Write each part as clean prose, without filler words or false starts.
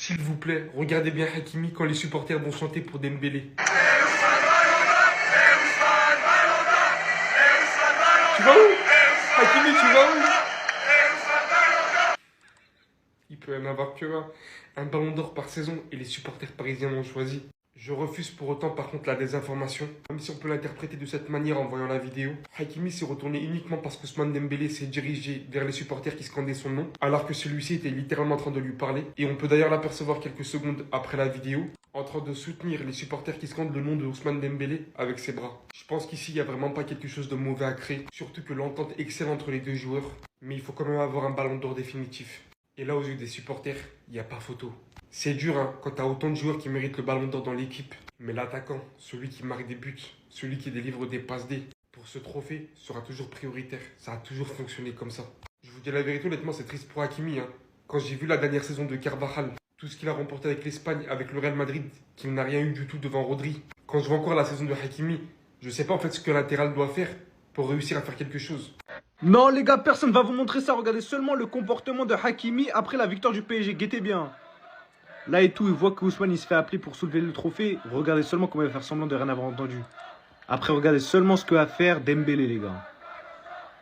S'il vous plaît, regardez bien Hakimi quand les supporters vont chanter pour Dembélé. Tu vas où? Hakimi, tu vas où? Il peut y en avoir que un ballon d'or par saison et les supporters parisiens l'ont choisi. Je refuse pour autant par contre la désinformation, même si on peut l'interpréter de cette manière en voyant la vidéo. Hakimi s'est retourné uniquement parce qu'Ousmane Dembélé s'est dirigé vers les supporters qui scandaient son nom, alors que celui-ci était littéralement en train de lui parler. Et on peut d'ailleurs l'apercevoir quelques secondes après la vidéo, en train de soutenir les supporters qui scandent le nom de Ousmane Dembélé avec ses bras. Je pense qu'ici il n'y a vraiment pas quelque chose de mauvais à créer, surtout que l'entente excelle entre les deux joueurs, mais il faut quand même avoir un ballon d'or définitif. Et là, aux yeux des supporters, il n'y a pas photo. C'est dur quand tu as autant de joueurs qui méritent le ballon d'or dans l'équipe. Mais l'attaquant, celui qui marque des buts, celui qui délivre des passes D, pour ce trophée, sera toujours prioritaire. Ça a toujours fonctionné comme ça. Je vous dis la vérité, honnêtement, c'est triste pour Hakimi. Quand j'ai vu la dernière saison de Carvajal, tout ce qu'il a remporté avec l'Espagne, avec le Real Madrid, qu'il n'a rien eu du tout devant Rodri. Quand je vois encore la saison de Hakimi, je ne sais pas en fait ce que latéral doit faire pour réussir à faire quelque chose. Non les gars, personne va vous montrer ça. Regardez seulement le comportement de Hakimi après la victoire du PSG. Guettez bien. Là et tout, il voit que Ousmane il se fait appeler pour soulever le trophée. Regardez seulement comment il va faire semblant de rien avoir entendu. Après, regardez seulement ce que va faire Dembélé, les gars.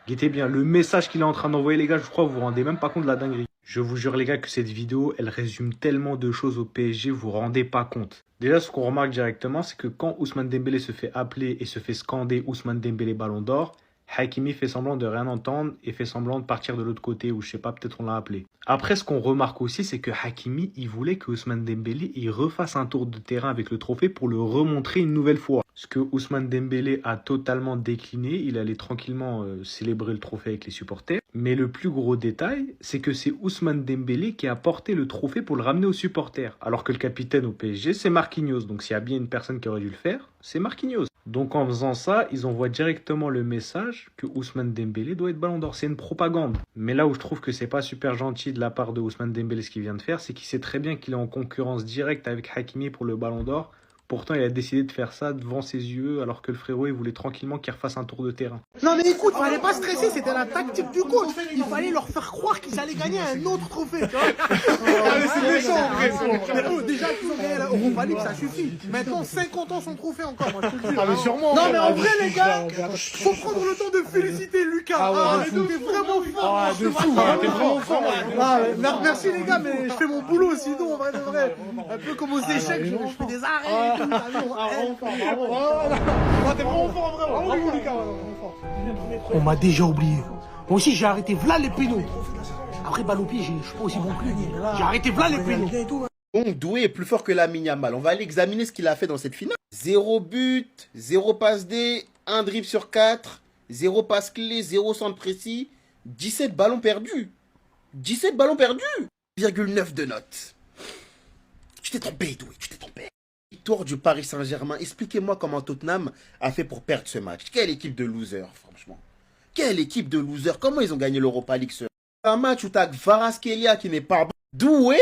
Guettez bien, le message qu'il est en train d'envoyer, les gars, je crois que vous vous rendez même pas compte de la dinguerie. Je vous jure, les gars, que cette vidéo, elle résume tellement de choses au PSG, vous vous rendez pas compte. Déjà, ce qu'on remarque directement, c'est que quand Ousmane Dembélé se fait appeler et se fait scander Ousmane Dembélé Ballon d'Or, Hakimi fait semblant de rien entendre et fait semblant de partir de l'autre côté, ou je sais pas, peut-être on l'a appelé. Après, ce qu'on remarque aussi, c'est que Hakimi, il voulait que Ousmane Dembélé il refasse un tour de terrain avec le trophée pour le remontrer une nouvelle fois. Ce que Ousmane Dembélé a totalement décliné, il allait tranquillement célébrer le trophée avec les supporters. Mais le plus gros détail, c'est que c'est Ousmane Dembélé qui a porté le trophée pour le ramener aux supporters. Alors que le capitaine au PSG, c'est Marquinhos. Donc s'il y a bien une personne qui aurait dû le faire, c'est Marquinhos. Donc en faisant ça, ils envoient directement le message que Ousmane Dembélé doit être Ballon d'Or. C'est une propagande. Mais là où je trouve que c'est pas super gentil de la part de Ousmane Dembélé ce qu'il vient de faire, c'est qu'il sait très bien qu'il est en concurrence directe avec Hakimi pour le Ballon d'Or. Pourtant, il a décidé de faire ça devant ses yeux, alors que le frérot, il voulait tranquillement qu'il refasse un tour de terrain. Non mais écoute, fallait pas stresser, c'était la tactique du coach. Il fallait leur faire croire qu'ils allaient gagner un autre trophée, tu vois. C'est méchant, frérot. Déjà qu'ils ont gagné la Europa League, ça suffit. Maintenant, 50 ans sans trophée encore, moi je te le dis. Ah mais sûrement. Non mais en vrai les gars, faut prendre le temps de féliciter Lucas. Ah mais t'es vraiment fort. Ah de fou, t'es vraiment fort. Merci les gars, mais je fais mon boulot sinon en vrai de vrai. Un peu comme aux échecs, je fais des arrêts. On m'a déjà oublié. Moi aussi j'ai arrêté v'là les pénaux. Après balle au pied, je suis pas aussi bon que lui. J'ai arrêté v'là les pénaux. Donc Doué est plus fort que Lamine Yamal. On va aller examiner ce qu'il a fait dans cette finale. 0 but, 0 passe D, 1 dribble sur 4, 0 passe clé, 0 centre précis, 17 ballons perdus. 17 ballons perdus 0,9 de notes. Tu t'es trompé, Doué, tu t'es trompé. Victoire du Paris Saint-Germain. Expliquez-moi comment Tottenham a fait pour perdre ce match. Quelle équipe de losers, franchement. Quelle équipe de losers. Comment ils ont gagné l'Europa League seul? Un match où t'as Kvaratskhelia qui n'est pas bon. Doué,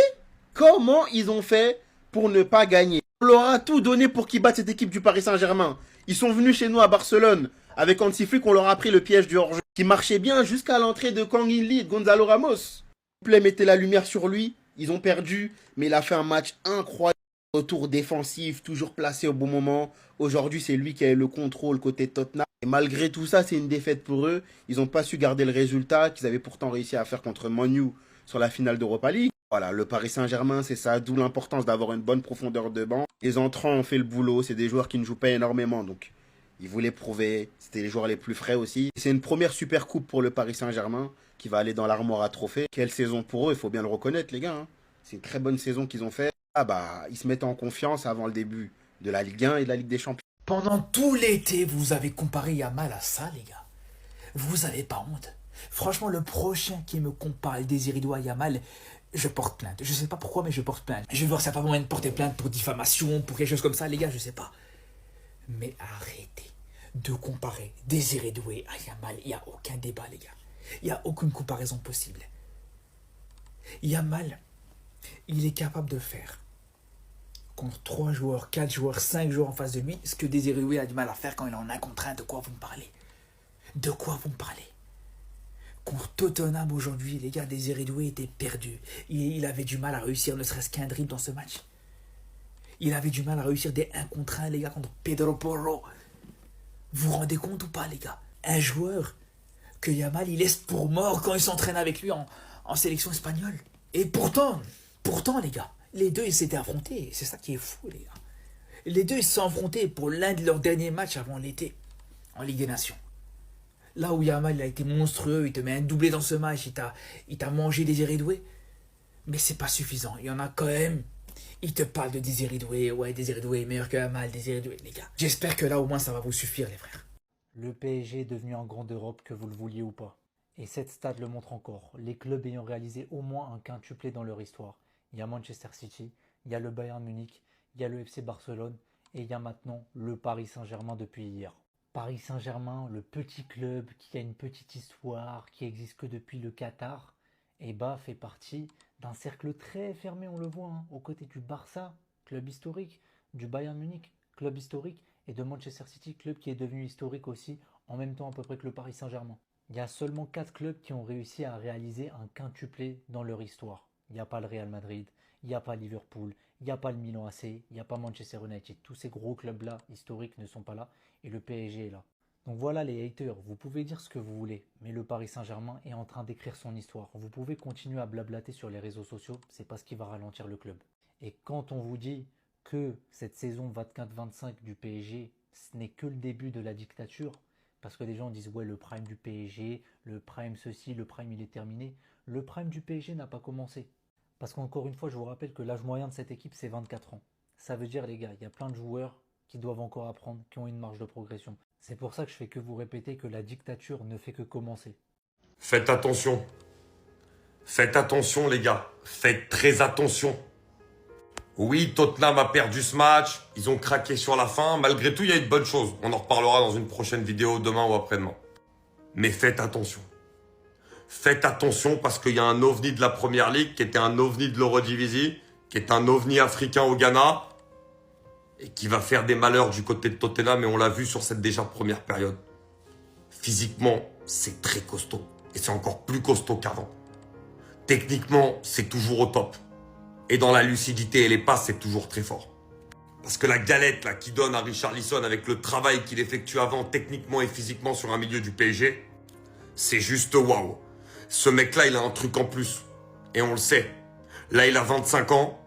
comment ils ont fait pour ne pas gagner? On leur a tout donné pour qu'ils battent cette équipe du Paris Saint-Germain. Ils sont venus chez nous à Barcelone avec Hansi Flick, on leur a pris le piège du hors-jeu qui marchait bien jusqu'à l'entrée de Kang In Lee et de Gonzalo Ramos. S'il vous plaît, mettez la lumière sur lui. Ils ont perdu, mais il a fait un match incroyable. Retour défensif, toujours placé au bon moment. Aujourd'hui, c'est lui qui a eu le contrôle côté Tottenham. Et malgré tout ça, c'est une défaite pour eux. Ils n'ont pas su garder le résultat qu'ils avaient pourtant réussi à faire contre Man U sur la finale d'Europa League. Voilà, le Paris Saint-Germain, c'est ça. D'où l'importance d'avoir une bonne profondeur de banc. Les entrants ont fait le boulot. C'est des joueurs qui ne jouent pas énormément. Donc, ils voulaient prouver. C'était les joueurs les plus frais aussi. C'est une première super coupe pour le Paris Saint-Germain qui va aller dans l'armoire à trophées. Quelle saison pour eux, il faut bien le reconnaître, les gars. C'est une très bonne saison qu'ils ont fait. Ah bah, ils se mettent en confiance avant le début de la Ligue 1 et de la Ligue des Champions. Pendant tout l'été, vous avez comparé Yamal à ça, les gars. Vous avez pas honte. Franchement, le prochain qui me compare le Désiré à Yamal, je porte plainte. Je sais pas pourquoi, mais je porte plainte. Je vais voir si ça n'a pas moyen de porter plainte pour diffamation, pour quelque chose comme ça, les gars, je sais pas. Mais arrêtez de comparer Désiré Doué à Yamal. Il n'y a aucun débat, les gars. Il n'y a aucune comparaison possible. Yamal, il est capable de faire contre 3 joueurs, 4 joueurs, 5 joueurs en face de lui, ce que Désiré Doué a du mal à faire quand il est en 1 contre 1. De quoi vous me parlez? De quoi vous me parlez? Contre Tottenham aujourd'hui, les gars, Désiré Doué était perdu. Il avait du mal à réussir ne serait-ce qu'un dribble dans ce match. Il avait du mal à réussir des 1 contre 1, les gars, contre Pedro Porro. Vous vous rendez compte ou pas, les gars? Un joueur que Yamal, il laisse pour mort quand il s'entraîne avec lui en sélection espagnole. Et pourtant, les gars, les deux, ils s'étaient affrontés. C'est ça qui est fou, les gars. Les deux, ils se sont affrontés pour l'un de leurs derniers matchs avant l'été, en Ligue des Nations. Là où Yamal, il a été monstrueux, il te met un doublé dans ce match, il t'a mangé Désiré Doué. Mais c'est pas suffisant. Il y en a quand même. Il te parle de Désiré Doué. Ouais, Désiré Doué est meilleur que Yamal, Désiré Doué, les gars. J'espère que là, au moins, ça va vous suffire, les frères. Le PSG est devenu un grand d'Europe, que vous le vouliez ou pas. Et cette stade le montre encore, les clubs ayant réalisé au moins un quintuplé dans leur histoire. Il y a Manchester City, il y a le Bayern Munich, il y a le FC Barcelone et il y a maintenant le Paris Saint-Germain depuis hier. Paris Saint-Germain, le petit club qui a une petite histoire, qui existe que depuis le Qatar, fait partie d'un cercle très fermé, on le voit, aux côtés du Barça, club historique, du Bayern Munich, club historique, et de Manchester City, club qui est devenu historique aussi, en même temps à peu près que le Paris Saint-Germain. Il y a seulement 4 clubs qui ont réussi à réaliser un quintuplé dans leur histoire. Il n'y a pas le Real Madrid, il n'y a pas Liverpool, il n'y a pas le Milan AC, il n'y a pas Manchester United. Tous ces gros clubs-là, historiques, ne sont pas là et le PSG est là. Donc voilà les haters, vous pouvez dire ce que vous voulez, mais le Paris Saint-Germain est en train d'écrire son histoire. Vous pouvez continuer à blablater sur les réseaux sociaux, c'est pas ce qui va ralentir le club. Et quand on vous dit que cette saison 24-25 du PSG, ce n'est que le début de la dictature, parce que les gens disent ouais le prime du PSG, le prime ceci, le prime il est terminé. Le prime du PSG n'a pas commencé. Parce qu'encore une fois, je vous rappelle que l'âge moyen de cette équipe c'est 24 ans. Ça veut dire les gars, il y a plein de joueurs qui doivent encore apprendre, qui ont une marge de progression. C'est pour ça que je fais que vous répéter que la dictature ne fait que commencer. Faites attention. Faites attention les gars. Faites très attention. Oui, Tottenham a perdu ce match. Ils ont craqué sur la fin. Malgré tout, il y a une bonne chose. On en reparlera dans une prochaine vidéo demain ou après-demain. Mais faites attention. Faites attention parce qu'il y a un ovni de la Première Ligue qui était un ovni de l'Eurodivisie, qui est un ovni africain au Ghana et qui va faire des malheurs du côté de Tottenham et on l'a vu sur cette déjà première période. Physiquement, c'est très costaud et c'est encore plus costaud qu'avant. Techniquement, c'est toujours au top. Et dans la lucidité et les passes, c'est toujours très fort. Parce que la galette là, qu'il donne à Richarlison avec le travail qu'il effectue avant, techniquement et physiquement sur un milieu du PSG, c'est juste waouh. Ce mec-là, il a un truc en plus. Et on le sait. Là, il a 25 ans.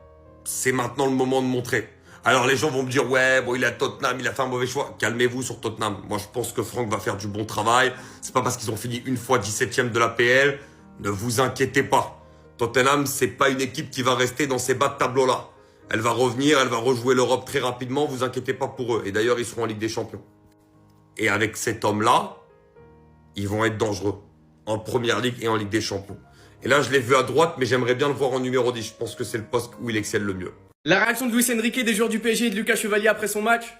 C'est maintenant le moment de montrer. Alors, les gens vont me dire, ouais, bon, il est à Tottenham, il a fait un mauvais choix. Calmez-vous sur Tottenham. Moi, je pense que Franck va faire du bon travail. C'est pas parce qu'ils ont fini une fois 17e de la PL. Ne vous inquiétez pas. Tottenham, c'est pas une équipe qui va rester dans ces bas de tableau-là. Elle va revenir, elle va rejouer l'Europe très rapidement. Vous inquiétez pas pour eux. Et d'ailleurs, ils seront en Ligue des Champions. Et avec cet homme-là, ils vont être dangereux. En Première Ligue et en Ligue des Champions. Et là, je l'ai vu à droite, mais j'aimerais bien le voir en numéro 10. Je pense que c'est le poste où il excelle le mieux. La réaction de Luis Enrique, des joueurs du PSG et de Lucas Chevalier après son match.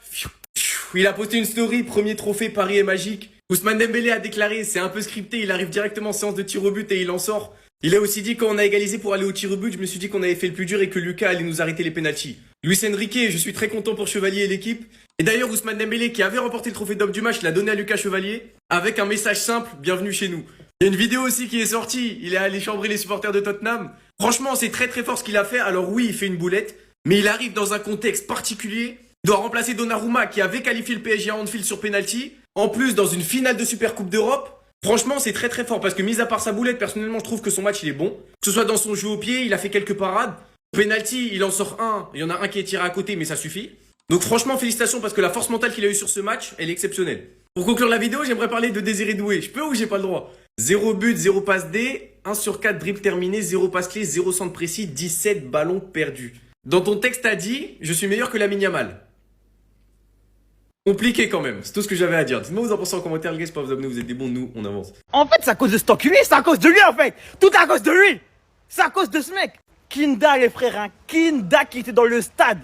Il a posté une story, premier trophée, Paris est magique. Ousmane Dembélé a déclaré, c'est un peu scripté, il arrive directement en séance de tir au but et il en sort. Il a aussi dit quand on a égalisé pour aller au tir au but, je me suis dit qu'on avait fait le plus dur et que Lucas allait nous arrêter les pénaltys. Luis Enrique, je suis très content pour Chevalier et l'équipe. Et d'ailleurs, Ousmane Dembélé, qui avait remporté le trophée d'homme du match, l'a donné à Lucas Chevalier, avec un message simple, bienvenue chez nous. Il y a une vidéo aussi qui est sortie, il est allé chambrer les supporters de Tottenham. Franchement, c'est très très fort ce qu'il a fait, alors oui, il fait une boulette, mais il arrive dans un contexte particulier. Il doit remplacer Donnarumma, qui avait qualifié le PSG à Anfield sur penalty, en plus dans une finale de Super Coupe d'Europe. Franchement, c'est très très fort, parce que mis à part sa boulette, personnellement, je trouve que son match, il est bon. Que ce soit dans son jeu au pied, il a fait quelques parades. Penalty, il en sort un, il y en a un qui est tiré à côté, mais ça suffit. Donc franchement, félicitations, parce que la force mentale qu'il a eue sur ce match, elle est exceptionnelle. Pour conclure la vidéo, j'aimerais parler de Désiré Doué. Je peux ou j'ai pas le droit? 0 but, 0 passe D, 1 sur 4 dribble terminé, 0 passe clé, 0 centre précis, 17 ballons perdus. Dans ton texte, t'as dit, je suis meilleur que Lamine Yamal. Compliqué quand même, c'est tout ce que j'avais à dire. Dites-moi vous en pensez en commentaire, les gars, c'est pas vous abonner, vous êtes des bons, nous, on avance. En fait, c'est à cause de cet enculé, c'est à cause de lui en fait. Tout est à cause de lui. C'est à cause de ce mec. Kinda, les frères, hein. Kinda qui était dans le stade.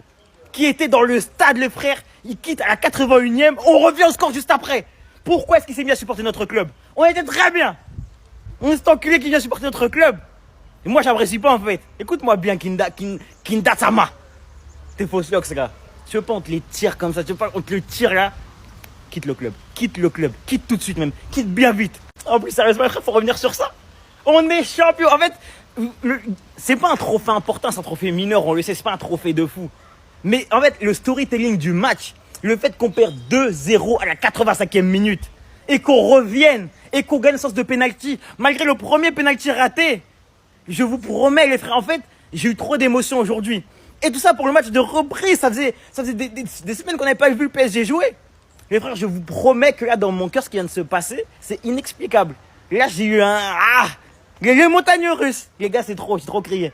Qui était dans le stade, le frère. Il quitte à la 81e. On revient au score juste après. Pourquoi est-ce qu'il s'est mis à supporter notre club? On était très bien. On est cet enculé qui vient supporter notre club. Et moi, j'apprécie pas en fait. Écoute-moi bien, Kinda Sama. T'es faux locks, gars. Tu veux pas, on te les tire comme ça. Tu veux pas, on te le tire là. Quitte le club. Quitte le club. Quitte tout de suite même. Quitte bien vite. En plus, sérieusement, il faut revenir sur ça. On est champion. En fait, c'est pas un trophée important, c'est un trophée mineur, on le sait, c'est pas un trophée de fou. Mais en fait, le storytelling du match, le fait qu'on perd 2-0 à la 85e minute et qu'on revienne et qu'on gagne le sens de pénalty, malgré le premier pénalty raté, je vous promets, les frères, en fait, j'ai eu trop d'émotions aujourd'hui. Et tout ça pour le match de reprise, ça faisait des semaines qu'on n'avait pas vu le PSG jouer. Les frères, je vous promets que là, dans mon cœur, ce qui vient de se passer, c'est inexplicable. Là, j'ai eu un... les montagnes russes. Les gars, c'est trop, j'ai trop crié.